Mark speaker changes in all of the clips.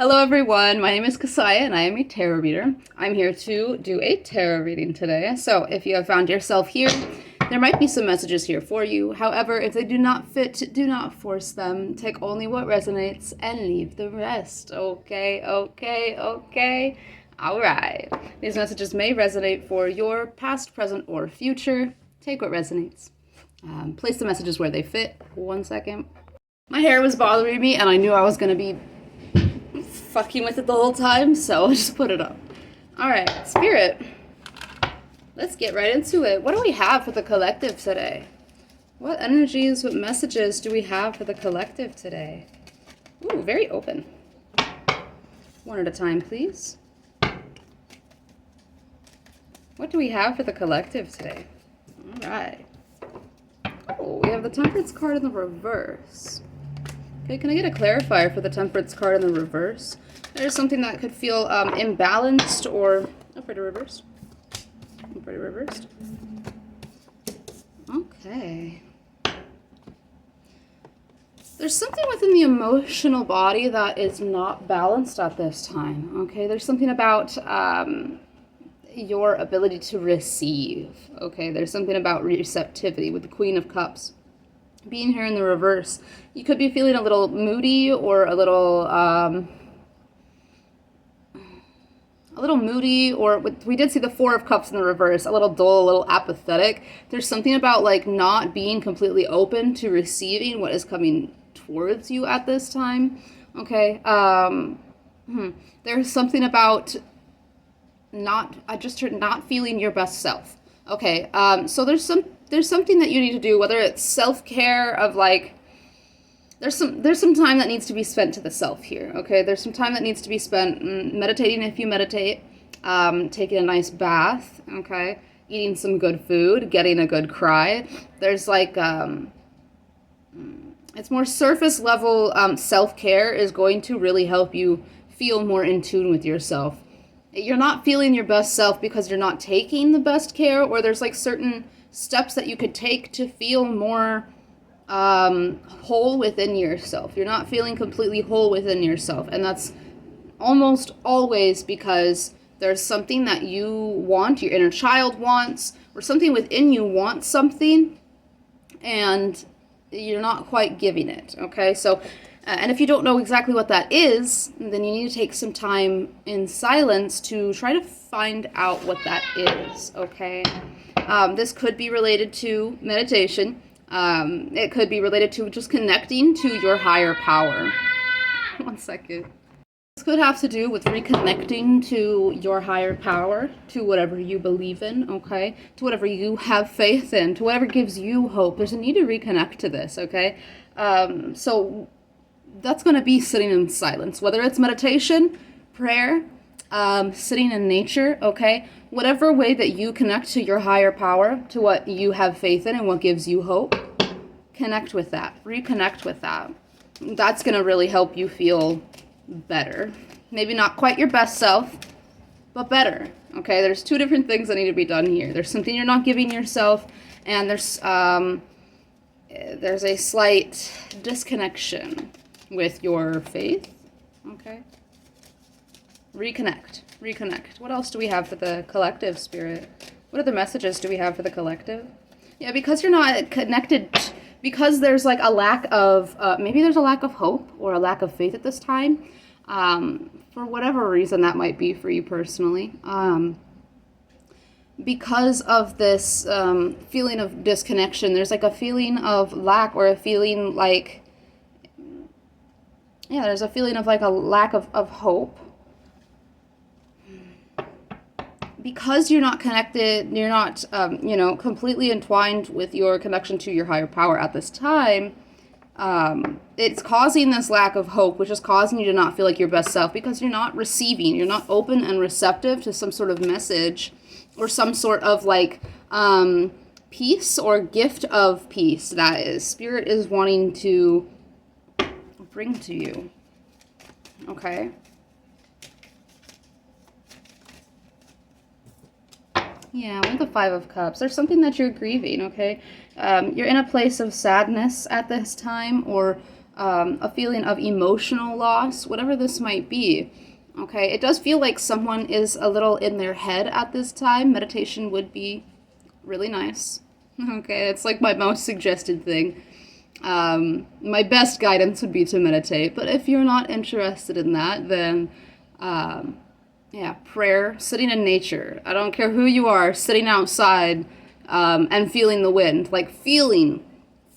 Speaker 1: Hello everyone, my name is Kasaya and I am a tarot reader. I'm here to do a tarot reading today. So if you have found yourself here, there might be some messages here for you. However, if they do not fit, do not force them. Take only what resonates and leave the rest. Okay. All right. These messages may resonate for your past, present, or future. Take what resonates. Place the messages where they fit. 1 second. My hair was bothering me and I knew I was going to be fucking with it the whole time, so I just put it up. Alright, Spirit. Let's get right into it. What do we have for the collective today? What energies, what messages do we have for the collective today? Ooh, very open. One at a time, please. What do we have for the collective today? Alright. Oh, we have the Temperance card in the reverse. Okay, can I get a clarifier for the Temperance card in the reverse? There's something that could feel imbalanced or... Oh, pretty reversed. Pretty reversed. Okay. There's something within the emotional body that is not balanced at this time. Okay, there's something about your ability to receive. Okay, there's something about receptivity with the Queen of Cups. Being here in the reverse, you could be feeling a little moody or a little moody, or we did see the Four of Cups in the reverse, a little dull, a little apathetic. There's something about like not being completely open to receiving what is coming towards you at this time. Okay, there's something about not feeling your best self. Okay, so there's something that you need to do, whether it's self-care of like, there's some time that needs to be spent to the self here, okay? There's some time that needs to be spent meditating if you meditate, taking a nice bath, okay? Eating some good food, getting a good cry. There's like, it's more surface level self-care is going to really help you feel more in tune with yourself. You're not feeling your best self because you're not taking the best care, or there's like certain steps that you could take to feel more whole within yourself. You're not feeling completely whole within yourself, and that's almost always because there's something that you want, your inner child wants, or something within you wants something, and you're not quite giving it, okay? So, and if you don't know exactly what that is, then you need to take some time in silence to try to find out what that is, okay? This could be related to meditation. It could be related to just connecting to your higher power. 1 second. This could have to do with reconnecting to your higher power, to whatever you believe in, okay? To whatever you have faith in, to whatever gives you hope. There's a need to reconnect to this, okay? So that's going to be sitting in silence, whether it's meditation, prayer, sitting in nature, okay? Whatever way that you connect to your higher power, to what you have faith in and what gives you hope, connect with that, reconnect with that. That's going to really help you feel better. Maybe not quite your best self, but better, okay? There's two different things that need to be done here. There's something you're not giving yourself, and there's a slight disconnection with your faith, okay? Reconnect. What else do we have for the collective, Spirit? What other messages do we have for the collective? Yeah, because you're not connected, because there's like a lack of, maybe there's a lack of hope or a lack of faith at this time, for whatever reason that might be for you personally. Because of this feeling of disconnection, there's like a feeling of lack, or a feeling like, yeah, there's a feeling of like a lack of hope. Because you're not connected, you're not, completely entwined with your connection to your higher power at this time, it's causing this lack of hope, which is causing you to not feel like your best self, because you're not receiving, you're not open and receptive to some sort of message, or some sort of like, peace or gift of peace that is Spirit is wanting to bring to you, okay? Yeah, with the Five of Cups, there's something that you're grieving, okay? You're in a place of sadness at this time, or a feeling of emotional loss, whatever this might be. Okay, it does feel like someone is a little in their head at this time. Meditation would be really nice. Okay, it's like my most suggested thing. My best guidance would be to meditate, but if you're not interested in that, then yeah, prayer, sitting in nature. I don't care who you are, sitting outside and feeling the wind, like feeling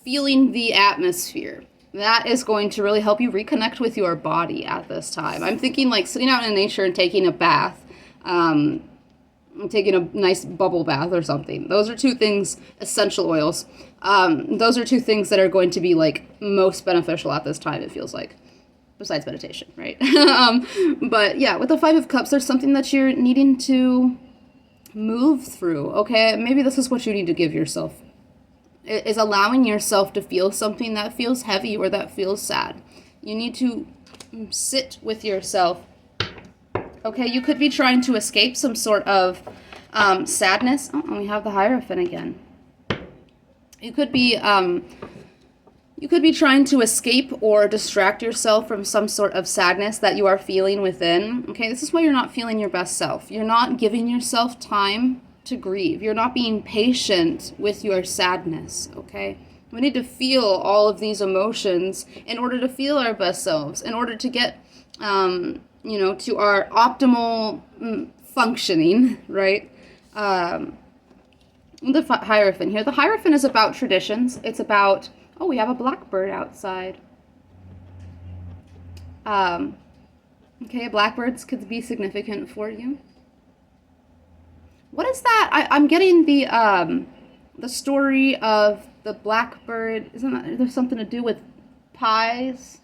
Speaker 1: the atmosphere. That is going to really help you reconnect with your body at this time. I'm thinking like sitting out in nature and taking a bath, taking a nice bubble bath or something. Those are two things, essential oils. Those are two things that are going to be like most beneficial at this time, it feels like, besides meditation, right? But yeah, with the Five of Cups, there's something that you're needing to move through, okay? Maybe this is what you need to give yourself. Is allowing yourself to feel something that feels heavy or that feels sad. You need to sit with yourself. Okay, you could be trying to escape some sort of sadness. Oh, and we have the Hierophant again. You could be trying to escape or distract yourself from some sort of sadness that you are feeling within. Okay, this is why you're not feeling your best self. You're not giving yourself time to grieve. You're not being patient with your sadness, okay? We need to feel all of these emotions in order to feel our best selves, in order to get, to our optimal functioning, right? The Hierophant here. The Hierophant is about traditions. It's about, oh, we have a blackbird outside. Okay, blackbirds could be significant for you. What is that? I'm getting the story of the blackbird. Isn't that there's something to do with pies?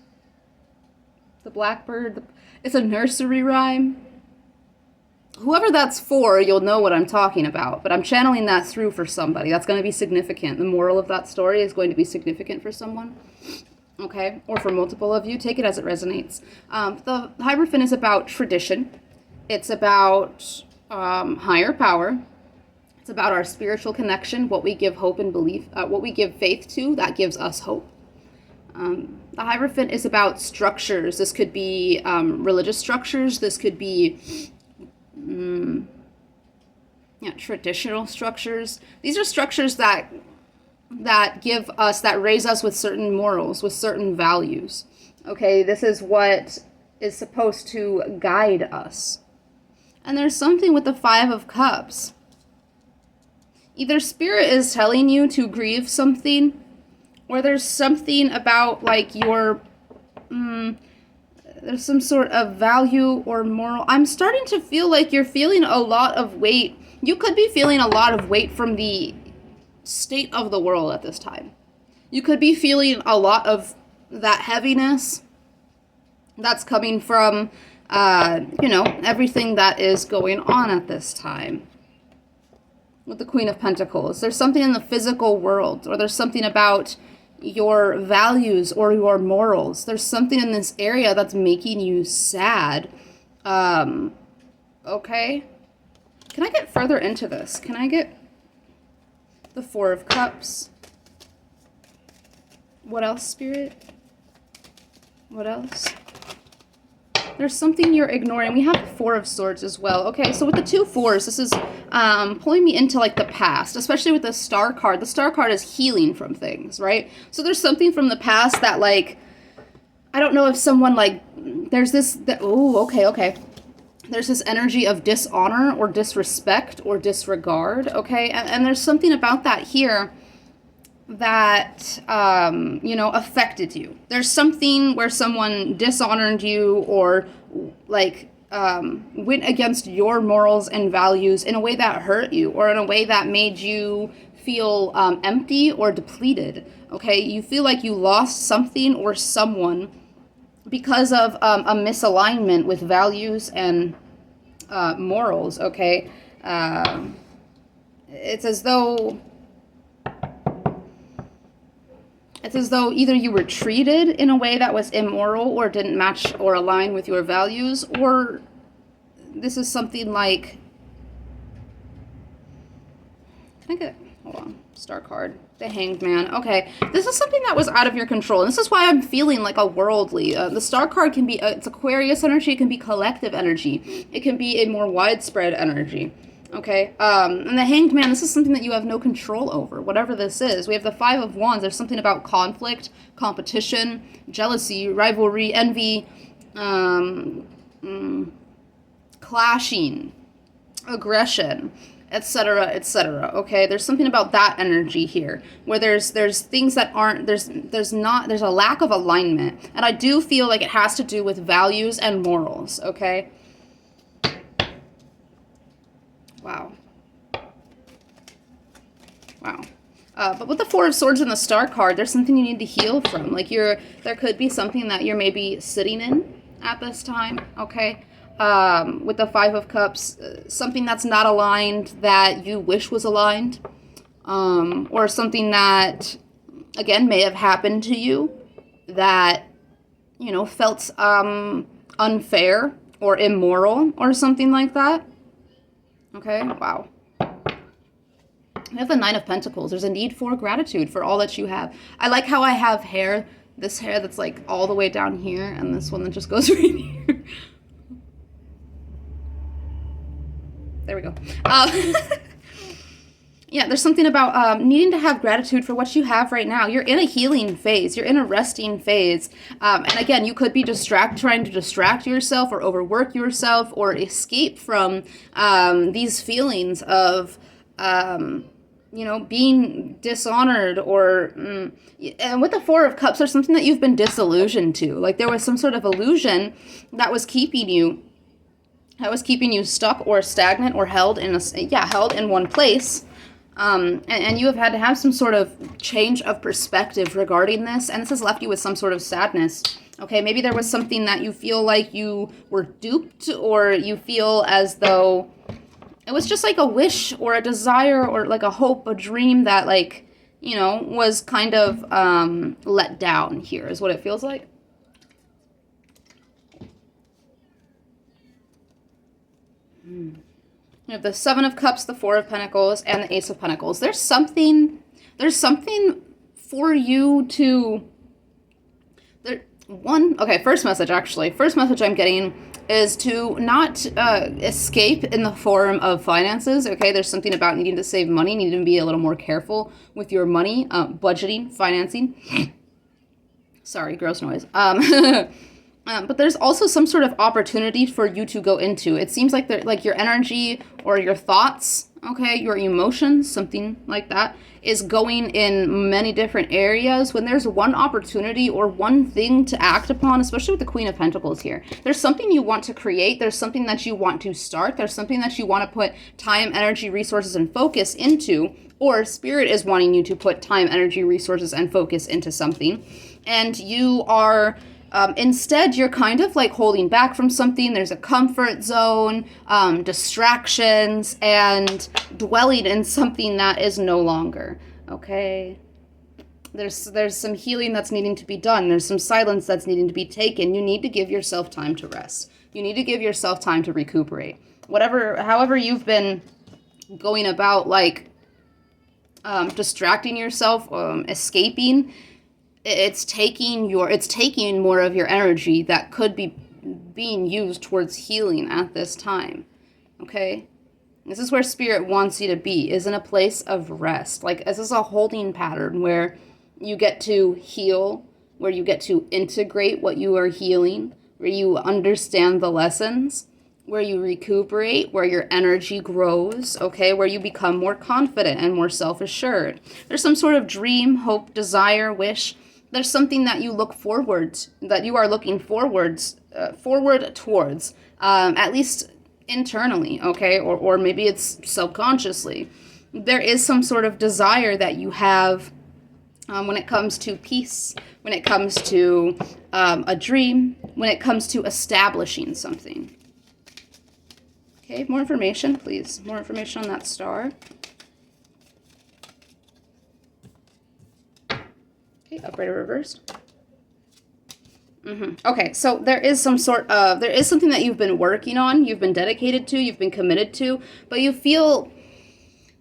Speaker 1: The blackbird. It's a nursery rhyme. Whoever that's for, you'll know what I'm talking about. But I'm channeling that through for somebody. That's going to be significant. The moral of that story is going to be significant for someone. Okay? Or for multiple of you. Take it as it resonates. The Hierophant is about tradition. It's about higher power. It's about our spiritual connection, what we give hope and belief, what we give faith to, that gives us hope. The Hierophant is about structures. This could be religious structures. This could be traditional structures. These are structures that give us, that raise us with certain morals, with certain values. Okay, this is what is supposed to guide us. And there's something with the Five of Cups. Either Spirit is telling you to grieve something, or there's something about like your, there's some sort of value or moral. I'm starting to feel like you're feeling a lot of weight. You could be feeling a lot of weight from the state of the world at this time. You could be feeling a lot of that heaviness that's coming from everything that is going on at this time. With the Queen of Pentacles, there's something in the physical world, or there's something about your values or your morals. There's something in this area that's making you sad. Okay. Can I get further into this? Can I get the Four of Cups? What else, Spirit? What else? There's something you're ignoring. We have Four of Swords as well. Okay, so with the two fours, this is pulling me into like the past, especially with the Star card. The Star card is healing from things, right? So there's something from the past that like, I don't know if someone like, there's this, okay. There's this energy of dishonor or disrespect or disregard, okay? And there's something about that here that, affected you. There's something where someone dishonored you or like went against your morals and values in a way that hurt you or in a way that made you feel empty or depleted, okay? You feel like you lost something or someone because of a misalignment with values and morals, okay? It's as though either you were treated in a way that was immoral or didn't match or align with your values, or this is something like, can I get, hold on, Star card. The Hanged Man. Okay, this is something that was out of your control, and this is why I'm feeling like a worldly. The Star card can be, it's Aquarius energy, it can be collective energy, it can be a more widespread energy. Okay, and the Hanged Man, this is something that you have no control over, whatever this is. We have the Five of Wands. There's something about conflict, competition, jealousy, rivalry, envy, clashing, aggression, etc., etc. Okay, there's something about that energy here where there's things that aren't, there's a lack of alignment, and I do feel like it has to do with values and morals. Okay. Wow. But with the Four of Swords and the Star card, there's something you need to heal from. Like there could be something that you're maybe sitting in at this time, okay? With the Five of Cups, something that's not aligned that you wish was aligned, or something that, again, may have happened to you that, felt unfair or immoral or something like that. Okay, wow. I have the Nine of Pentacles. There's a need for gratitude for all that you have. I like how I have hair, this hair that's like all the way down here, and this one that just goes right here. There we go. Yeah, there's something about needing to have gratitude for what you have right now. You're in a healing phase. You're in a resting phase. And again, you could be trying to distract yourself or overwork yourself or escape from these feelings of, being dishonored or... and with the Four of Cups, there's something that you've been disillusioned to. Like there was some sort of illusion that was keeping you stuck or stagnant or held in one place. And you have had to have some sort of change of perspective regarding this, and this has left you with some sort of sadness. Okay, maybe there was something that you feel like you were duped, or you feel as though it was just like a wish or a desire or like a hope, a dream that was kind of let down here, is what it feels like. You have the Seven of Cups, the Four of Pentacles, and the Ace of Pentacles. There's something for you to... First message I'm getting is to not escape in the form of finances, okay? There's something about needing to save money, needing to be a little more careful with your money, budgeting, financing. Sorry, gross noise. But there's also some sort of opportunity for you to go into. It seems like your energy or your thoughts, okay, your emotions, something like that, is going in many different areas when there's one opportunity or one thing to act upon, especially with the Queen of Pentacles here. There's something you want to create. There's something that you want to start. There's something that you want to put time, energy, resources, and focus into, or Spirit is wanting you to put time, energy, resources, and focus into something. And you are... instead, you're kind of like holding back from something. There's a comfort zone, distractions, and dwelling in something that is no longer, okay? There's some healing that's needing to be done. There's some silence that's needing to be taken. You need to give yourself time to rest. You need to give yourself time to recuperate. However you've been going about, distracting yourself, escaping, it's taking more of your energy that could be being used towards healing at this time. Okay? This is where Spirit wants you to be, is in a place of rest. This is a holding pattern where you get to heal, where you get to integrate what you are healing, where you understand the lessons, where you recuperate, where your energy grows, okay, where you become more confident and more self-assured. There's some sort of dream, hope, desire, wish. There's something that you are looking forward towards, at least internally, okay, or maybe it's subconsciously. There is some sort of desire that you have when it comes to peace, when it comes to a dream, when it comes to establishing something. Okay, more information, please. More information on that star. Okay, upright or reversed. Okay, so there is something that you've been working on, you've been dedicated to, you've been committed to, but you feel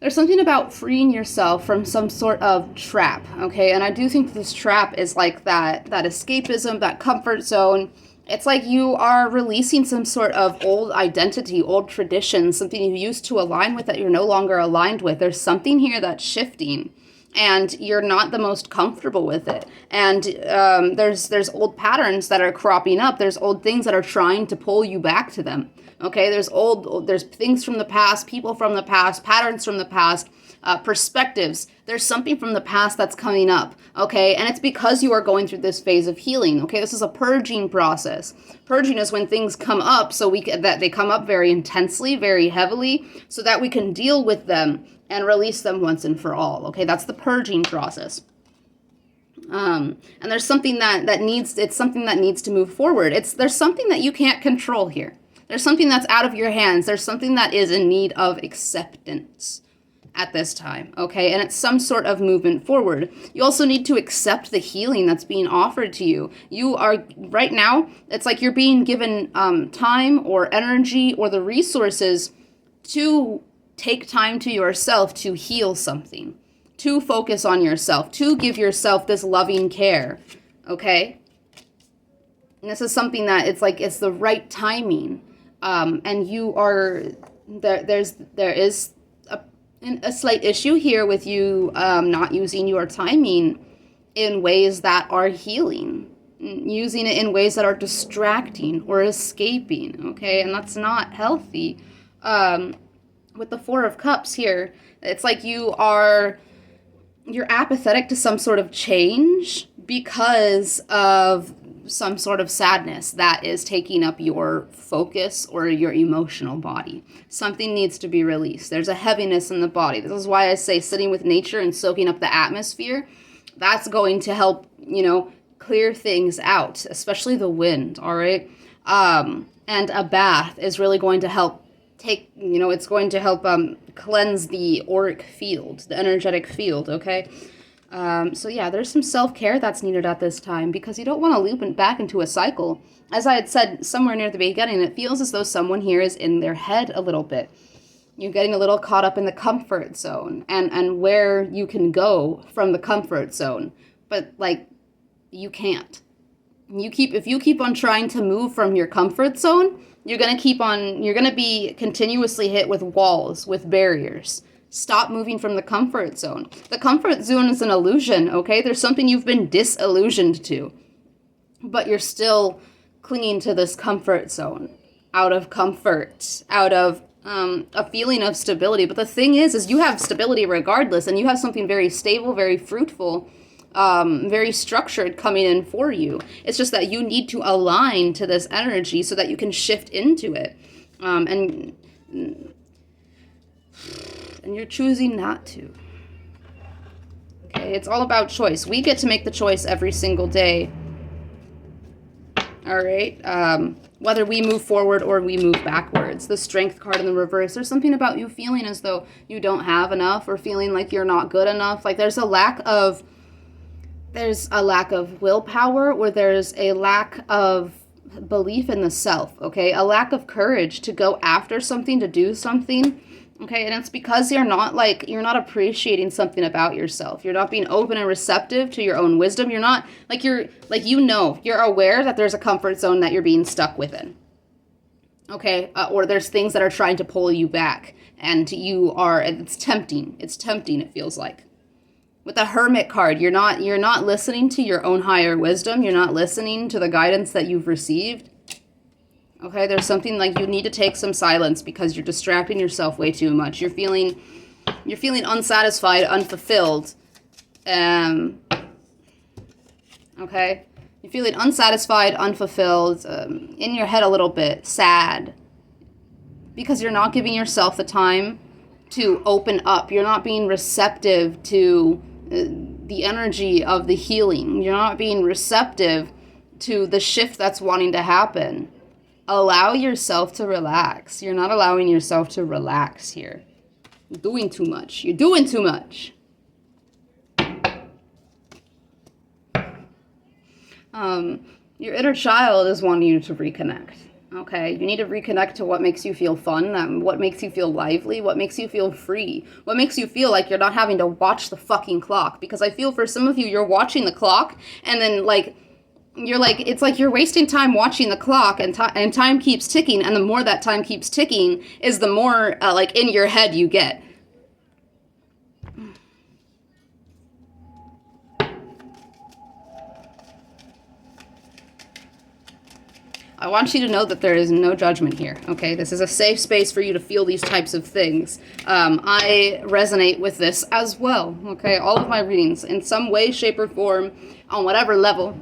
Speaker 1: There's something about freeing yourself from some sort of trap, okay? And I do think this trap is like that escapism, that comfort zone. It's like you are releasing some sort of old identity, old tradition, something you used to align with that you're no longer aligned with. There's something here that's shifting, and you're not the most comfortable with it. And there's old patterns that are cropping up. There's old things that are trying to pull you back to them. Okay, there's things from the past, people from the past, patterns from the past, perspectives. There's something from the past that's coming up, okay? And it's because you are going through this phase of healing, okay? This is a purging process. Purging is when things come up that they come up very intensely, very heavily, so that we can deal with them and release them once and for all, okay? That's the purging process. And there's something it's something that needs to move forward. There's something that you can't control here. There's something that's out of your hands. There's something that is in need of acceptance at this time, okay? And it's some sort of movement forward. You also need to accept the healing that's being offered to you. You are, right now, it's like you're being given time or energy or the resources to take time to yourself to heal something, to focus on yourself, to give yourself this loving care, okay? And this is something that it's the right timing. And you are, there is a slight issue here with you not using your timing in ways that are healing, using it in ways that are distracting or escaping, okay? And that's not healthy. With the Four of Cups here, it's like you're apathetic to some sort of change because of some sort of sadness that is taking up your focus or your emotional body. Something needs to be released. There's a heaviness in the body. This is why I say sitting with nature and soaking up the atmosphere, that's going to help, clear things out, especially the wind, all right? And a bath is really going to help it's going to help cleanse the auric field, the energetic field, okay? So yeah, there's some self-care that's needed at this time because you don't want to loop it back into a cycle. As I had said somewhere near the beginning, it feels as though someone here is in their head a little bit. You're getting a little caught up in the comfort zone and where you can go from the comfort zone. But you can't. If you keep on trying to move from your comfort zone, you're going to be continuously hit with walls, with barriers. Stop moving from the comfort zone. The comfort zone is an illusion, okay? There's something you've been disillusioned to, but you're still clinging to this comfort zone out of comfort, out of a feeling of stability. But the thing is you have stability regardless, and you have something very stable, very fruitful, very structured coming in for you. It's just that you need to align to this energy so that you can shift into it. And you're choosing not to. Okay, it's all about choice. We get to make the choice every single day. All right, whether we move forward or we move backwards. The Strength card in the reverse, there's something about you feeling as though you don't have enough or feeling like you're not good enough. Like there's a lack of willpower, or there's a lack of belief in the self, okay? A lack of courage to go after something, to do something. Okay, and it's because you're not appreciating something about yourself. You're not being open and receptive to your own wisdom. You're not, you're aware that there's a comfort zone that you're being stuck within. Okay, or there's things that are trying to pull you back, and it's tempting. It's tempting, it feels like. With the Hermit card, you're not listening to your own higher wisdom. You're not listening to the guidance that you've received. Okay, there's something like you need to take some silence because you're distracting yourself way too much. You're feeling unsatisfied, unfulfilled. Okay, you're feeling unsatisfied, unfulfilled, in your head a little bit, sad, because you're not giving yourself the time to open up. You're not being receptive to the energy of the healing. You're not being receptive to the shift that's wanting to happen. Allow yourself to relax. You're not allowing yourself to relax here. You're doing too much. You're doing too much. Your inner child is wanting you to reconnect. Okay, you need to reconnect to what makes you feel fun, what makes you feel lively, what makes you feel free, what makes you feel like you're not having to watch the fucking clock. Because I feel for some of you, you're watching the clock, and then like you're like, it's like you're wasting time watching the clock, and time keeps ticking, and the more that time keeps ticking is the more like in your head you get. I want you to know that there is no judgment here, okay? This is a safe space for you to feel these types of things. I resonate with this as well, okay? All of my readings, in some way, shape, or form, on whatever level,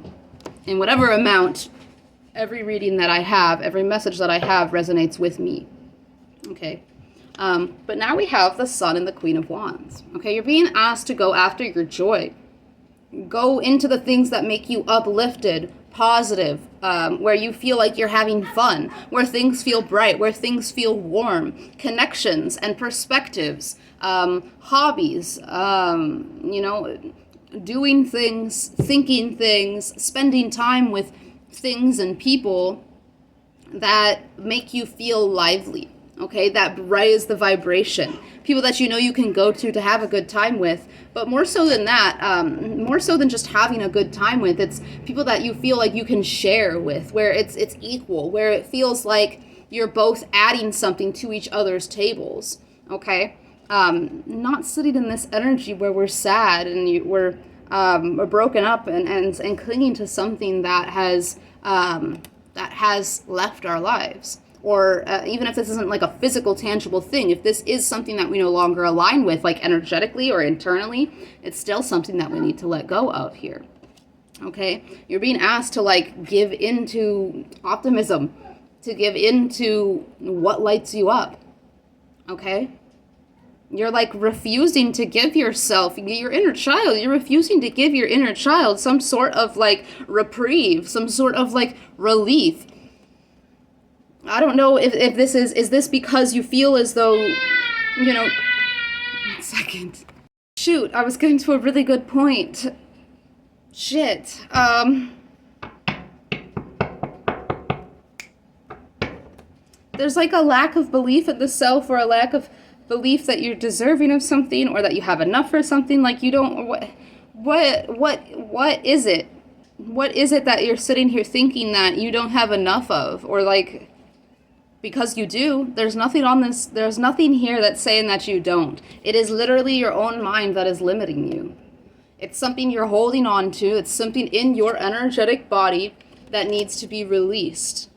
Speaker 1: in whatever amount, every reading that I have, every message that I have resonates with me, okay? But now we have the Sun and the Queen of Wands, okay? You're being asked to go after your joy. Go into the things that make you uplifted, positive, where you feel like you're having fun, where things feel bright, where things feel warm, connections and perspectives, hobbies, you know, doing things, thinking things, spending time with things and people that make you feel lively, okay, that raise the vibration. People that you know you can go to have a good time with. But more so than that, more so than just having a good time with, it's people that you feel like you can share with, where it's equal, where it feels like you're both adding something to each other's tables, okay? Not sitting in this energy where we're sad and we're broken up and clinging to something that has left our lives. Or even if this isn't like a physical, tangible thing, if this is something that we no longer align with, like energetically or internally, it's still something that we need to let go of here. Okay? You're being asked to like give into optimism, to give into what lights you up. Okay? You're like refusing to give yourself, your inner child, you're refusing to give your inner child some sort of like reprieve, some sort of like relief. I don't know if this is this because you feel as though, you know, 1 second. Shoot, I was getting to a really good point. Shit. There's like a lack of belief in the self, or a lack of belief that you're deserving of something, or that you have enough for something. Like you don't, what is it? What is it that you're sitting here thinking that you don't have enough of? Or like, because you do. There's nothing on this, there's nothing here that's saying that you don't. It is literally your own mind that is limiting you. It's something you're holding on to. It's something in your energetic body that needs to be released.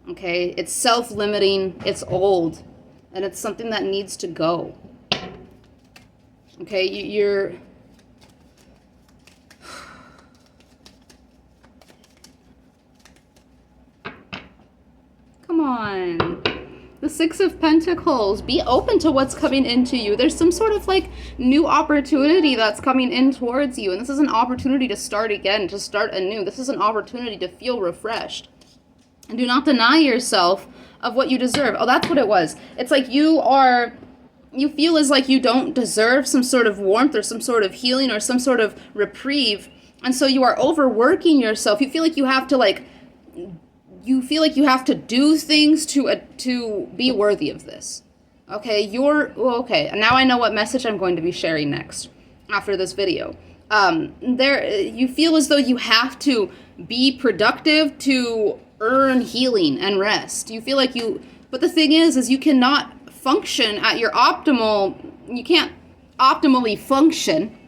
Speaker 1: Okay? It's self-limiting, it's old, and it's something that needs to go. Okay? You're... Come on. The Six of Pentacles. Be open to what's coming into you. There's some sort of like new opportunity that's coming in towards you. And this is an opportunity to start again, to start anew. This is an opportunity to feel refreshed. And do not deny yourself of what you deserve. Oh, that's what it was. It's like you feel as like you don't deserve some sort of warmth or some sort of healing or some sort of reprieve. And so you are overworking yourself. You feel like you have to do things to be worthy of this. Okay, okay, now I know what message I'm going to be sharing next after this video. You feel as though you have to be productive to earn healing and rest. You feel like but the thing is you cannot function at your you can't optimally function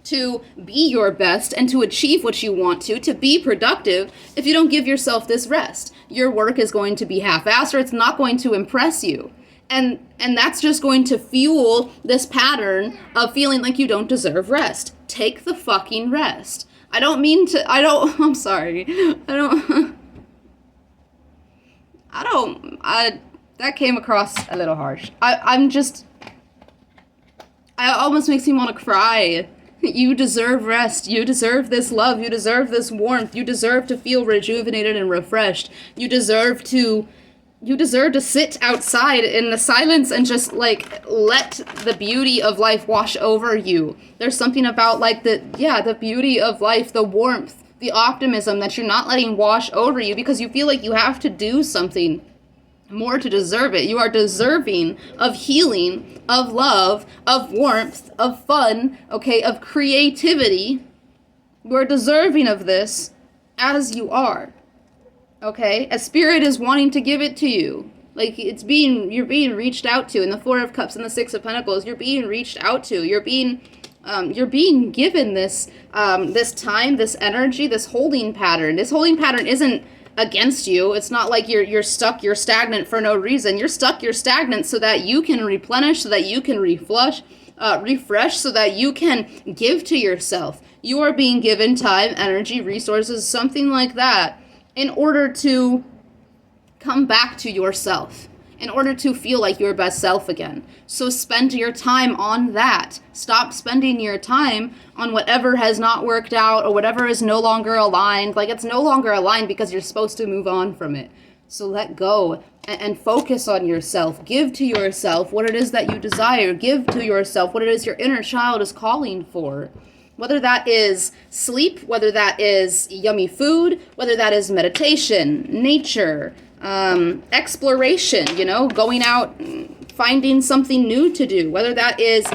Speaker 1: to be your best and to achieve what you want to be productive, if you don't give yourself this rest. Your work is going to be half-assed, or it's not going to impress you. And that's just going to fuel this pattern of feeling like you don't deserve rest. Take the fucking rest. I'm sorry. That came across a little harsh. It almost makes me want to cry. You deserve rest. You deserve this love. You deserve this warmth. You deserve to feel rejuvenated and refreshed. You deserve to sit outside in the silence and just like let the beauty of life wash over you. There's something about like the beauty of life, the warmth, the optimism that you're not letting wash over you because you feel like you have to do something more to deserve it. You are deserving of healing, of love, of warmth, of fun, okay, of creativity. You are deserving of this as you are, okay? A spirit is wanting to give it to you. Like, you're being reached out to. In the Four of Cups and the Six of Pentacles, you're being reached out to. You're being given this time, this energy, this holding pattern. This holding pattern isn't against you. It's not like you're stuck, you're stagnant for no reason. You're stuck, you're stagnant so that you can replenish, so that you can refresh, so that you can give to yourself. You are being given time, energy, resources, something like that, in order to come back to yourself, in order to feel like your best self again. So spend your time on that. Stop spending your time on whatever has not worked out or whatever is no longer aligned. Like, it's no longer aligned because you're supposed to move on from it. So let go and focus on yourself. Give to yourself what it is that you desire. Give to yourself what it is your inner child is calling for. Whether that is sleep, whether that is yummy food, whether that is meditation, nature, exploration, going out, finding something new to do, whether that is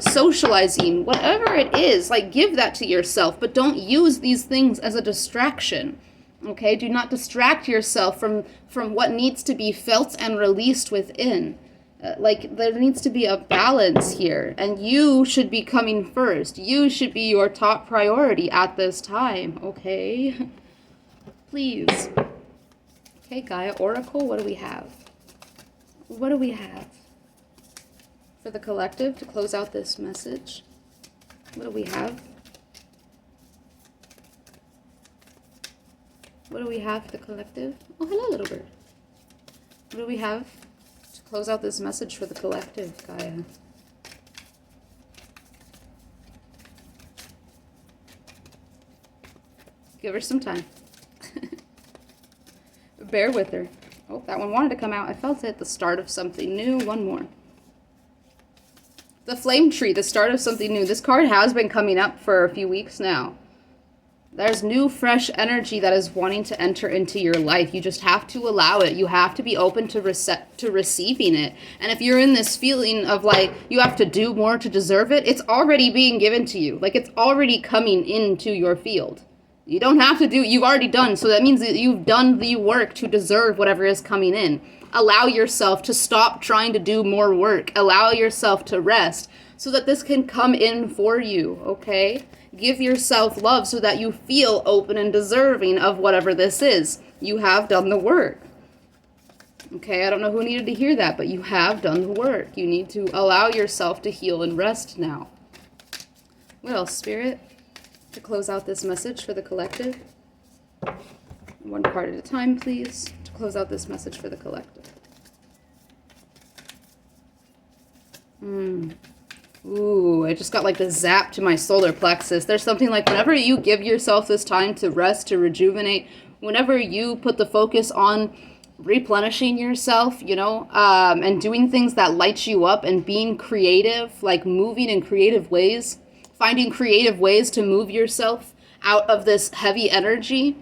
Speaker 1: socializing, whatever it is, like, give that to yourself, but don't use these things as a distraction, okay? Do not distract yourself from what needs to be felt and released within. There needs to be a balance here, and you should be coming first. You should be your top priority at this time, okay? Please. Okay, Gaia Oracle, what do we have? What do we have for the collective to close out this message? What do we have? What do we have for the collective? Oh, hello, little bird. What do we have to close out this message for the collective, Gaia? Give her some time. Bear with her. Oh, that one wanted to come out. I felt it. The start of something new. One more. The Flame Tree, the start of something new. This card has been coming up for a few weeks now. There's new, fresh energy that is wanting to enter into your life. You just have to allow it. You have to be open to receiving it. And if you're in this feeling of like you have to do more to deserve it, it's already being given to you. Like, it's already coming into your field. You don't have to do, you've already done, so that means that you've done the work to deserve whatever is coming in. Allow yourself to stop trying to do more work. Allow yourself to rest so that this can come in for you, okay? Give yourself love so that you feel open and deserving of whatever this is. You have done the work. Okay, I don't know who needed to hear that, but you have done the work. You need to allow yourself to heal and rest now. What else, Spirit? To close out this message for the collective. One card at a time, please. To close out this message for the collective. Ooh, I just got like the zap to my solar plexus. There's something like whenever you give yourself this time to rest, to rejuvenate, whenever you put the focus on replenishing yourself, and doing things that light you up and being creative, like moving in creative ways, finding creative ways to move yourself out of this heavy energy,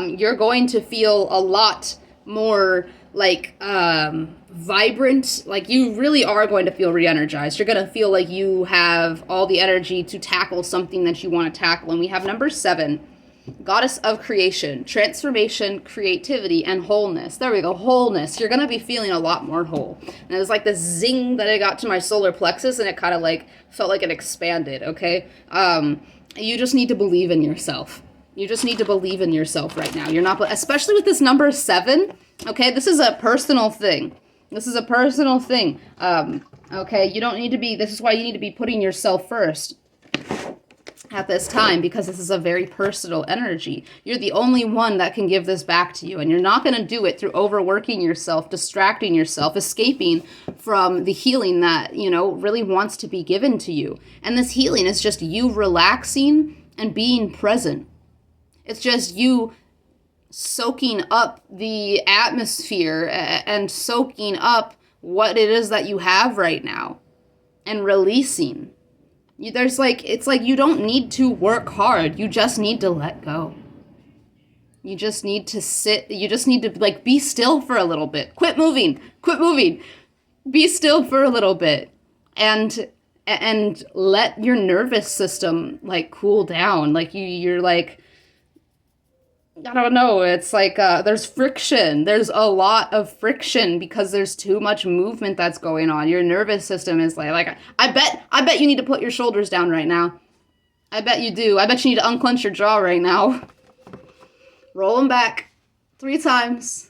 Speaker 1: you're going to feel a lot more like vibrant. Like, you really are going to feel re-energized. You're going to feel like you have all the energy to tackle something that you want to tackle. And we have number 7, Goddess of Creation, Transformation, Creativity, and Wholeness. There we go, wholeness. You're going to be feeling a lot more whole. And it was like this zing that I got to my solar plexus, and it kind of like felt like it expanded, okay? You just need to believe in yourself. You just need to believe in yourself right now. You're not, especially with this number 7, okay? This is a personal thing. This is a personal thing. Okay, you don't need to be, this is why you need to be putting yourself first at this time, because this is a very personal energy. You're the only one that can give this back to you, and you're not going to do it through overworking yourself, distracting yourself, escaping from the healing that, really wants to be given to you. And this healing is just you relaxing and being present. It's just you soaking up the atmosphere and soaking up what it is that you have right now and releasing. There's like, it's like you don't need to work hard. You just need to let go. You just need to sit. You just need to like be still for a little bit. Quit moving. Quit moving. Be still for a little bit. And let your nervous system like cool down. Like you're like, I don't know. It's like there's friction. There's a lot of friction because there's too much movement that's going on. Your nervous system is like I bet you need to put your shoulders down right now. I bet you do. I bet you need to unclench your jaw right now. Roll them back 3 times.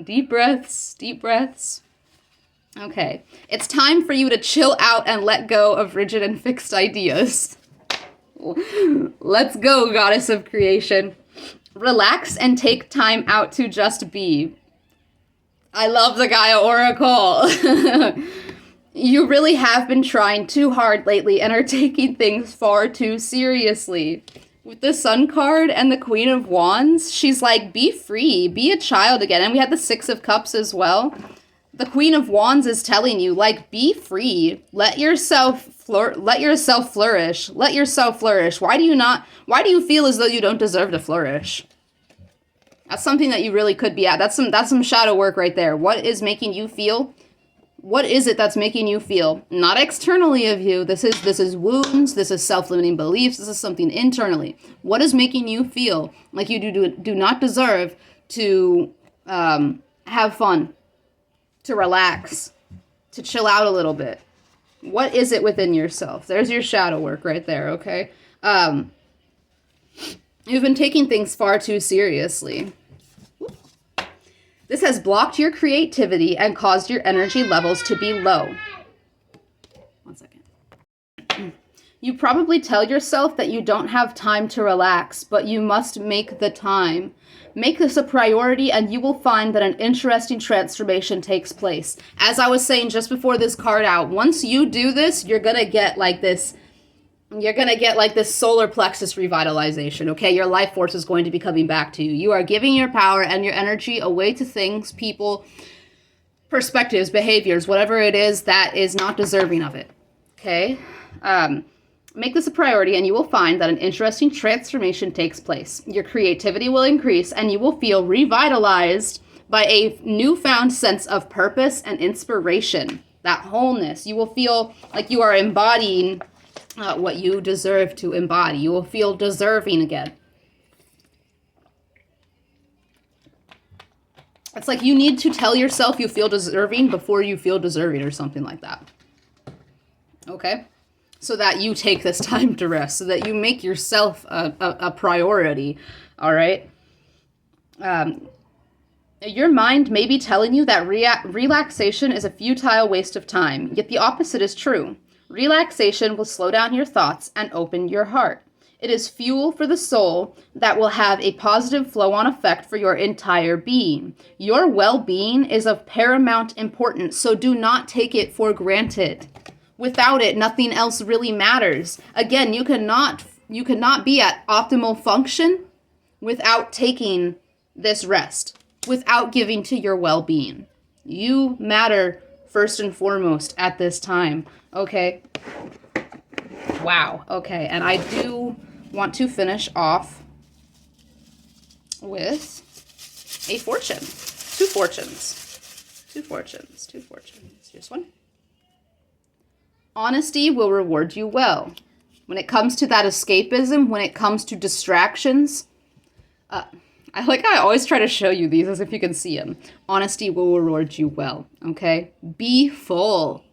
Speaker 1: Deep breaths, deep breaths. Okay, it's time for you to chill out and let go of rigid and fixed ideas. Let's go, goddess of creation. Relax and take time out to just be. I love the Gaia Oracle. You really have been trying too hard lately and are taking things far too seriously. With the Sun card and the Queen of Wands, she's like, be free, be a child again. And we had the 6 of Cups as well. The Queen of Wands is telling you, like, be free. Let yourself flourish. Let yourself flourish. Why do you feel as though you don't deserve to flourish? That's something that you really could be at. That's some shadow work right there. What is making you feel? What is it that's making you feel? Not externally of you. This is wounds. This is self-limiting beliefs. This is something internally. What is making you feel like you do not deserve to have fun, to relax, to chill out a little bit? What is it within yourself? There's your shadow work right there, okay? You've been taking things far too seriously. This has blocked your creativity and caused your energy levels to be low. 1 second. You probably tell yourself that you don't have time to relax, but you must make the time. Make this a priority and you will find that an interesting transformation takes place. As I was saying just before this card out, once you do this, you're going to get like this solar plexus revitalization, okay? Your life force is going to be coming back to you. You are giving your power and your energy away to things, people, perspectives, behaviors, whatever it is that is not deserving of it, okay? Make this a priority and you will find that an interesting transformation takes place. Your creativity will increase and you will feel revitalized by a newfound sense of purpose and inspiration. That wholeness. You will feel like you are embodying what you deserve to embody. You will feel deserving again. It's like you need to tell yourself you feel deserving before you feel deserving or something like that. Okay? So that you take this time to rest, so that you make yourself a priority, all right? Your mind may be telling you that relaxation is a futile waste of time, yet the opposite is true. Relaxation will slow down your thoughts and open your heart. It is fuel for the soul that will have a positive flow-on effect for your entire being. Your well-being is of paramount importance, so do not take it for granted. Without it, nothing else really matters. Again, you cannot be at optimal function without taking this rest, without giving to your well-being. You matter first and foremost at this time. Okay. Wow. Okay. And I do want to finish off with a fortune. 2 fortunes. 2 fortunes. 2 fortunes. Here's one. Honesty will reward you well. When it comes to that escapism, when it comes to distractions, I always try to show you these as if you can see them. Honesty will reward you well. Okay. Be full.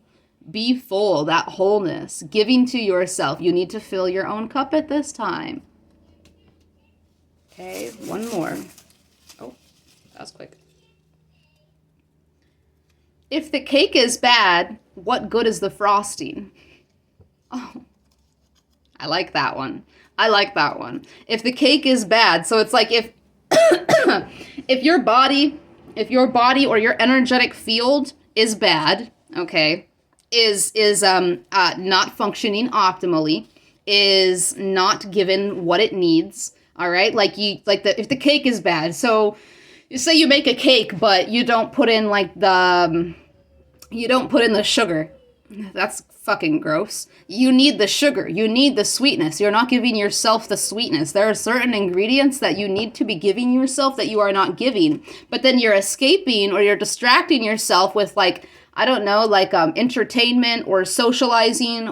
Speaker 1: Be full, that wholeness, giving to yourself. You need to fill your own cup at this time. Okay, one more. Oh, that was quick. If the cake is bad, what good is the frosting? Oh, I like that one. I like that one. If the cake is bad, so it's like if if your body or your energetic field is bad, okay, is not functioning optimally, is not given what it needs, all right? If the cake is bad, so you say you make a cake, but you don't put in the sugar, That's fucking gross. You need the sugar. You need the sweetness. You're not giving yourself the sweetness. There are certain ingredients that you need to be giving yourself that you are not giving. But then you're escaping or you're distracting yourself with, like, I don't know, like entertainment or socializing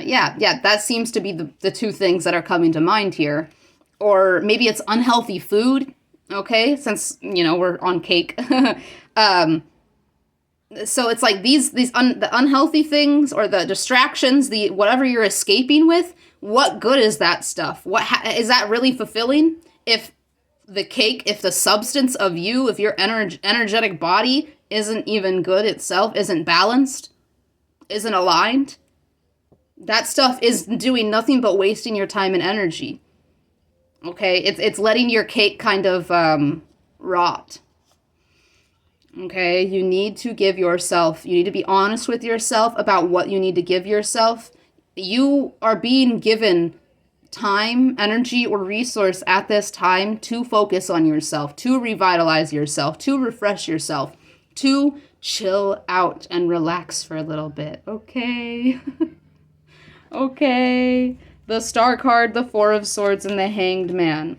Speaker 1: yeah, that seems to be the two things that are coming to mind here. Or maybe it's unhealthy food. Okay, since, we're on cake. So it's like the unhealthy things or the distractions, the whatever you're escaping with, what good is that stuff? Is that really fulfilling? If the substance of you, if your energetic body isn't even good itself, isn't balanced, isn't aligned, that stuff is doing nothing but wasting your time and energy. Okay, it's letting your cake kind of rot. Okay, you need to be honest with yourself about what you need to give yourself. You are being given time, energy, or resource at this time to focus on yourself, to revitalize yourself, to refresh yourself, to chill out and relax for a little bit. Okay? Okay. The Star card, the Four of Swords, and the Hanged Man.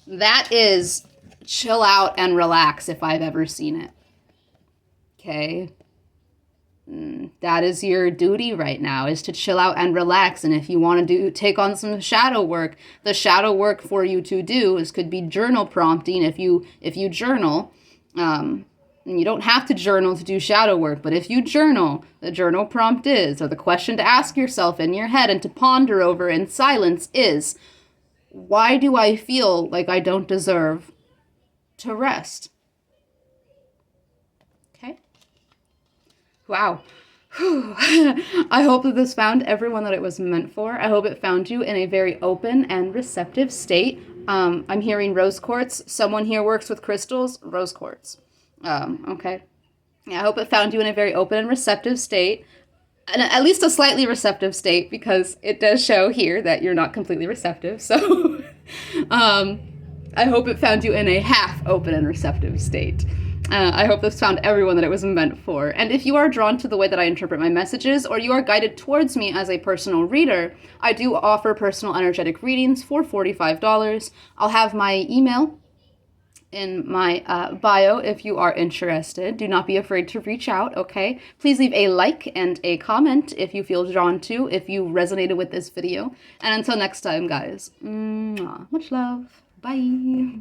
Speaker 1: That is chill out and relax if I've ever seen it. Okay? That is your duty right now, is to chill out and relax. And if you want to take on some shadow work, the shadow work for you to do could be journal prompting if you journal. And you don't have to journal to do shadow work, but if you journal, the journal prompt or the question to ask yourself in your head and to ponder over in silence is, why do I feel like I don't deserve to rest? Okay. Wow. I hope that this found everyone that it was meant for. I hope it found you in a very open and receptive state. I'm hearing rose quartz. Someone here works with crystals. Rose quartz. Okay. Yeah, I hope it found you in a very open and receptive state. And at least a slightly receptive state, because it does show here that you're not completely receptive. So I hope it found you in a half open and receptive state. I hope this found everyone that it was meant for. And if you are drawn to the way that I interpret my messages, or you are guided towards me as a personal reader, I do offer personal energetic readings for $45. I'll have my email in my bio if you are interested. Do not be afraid to reach out, okay? Please leave a like and a comment if you feel drawn to, if you resonated with this video. And until next time, guys, much love. Bye.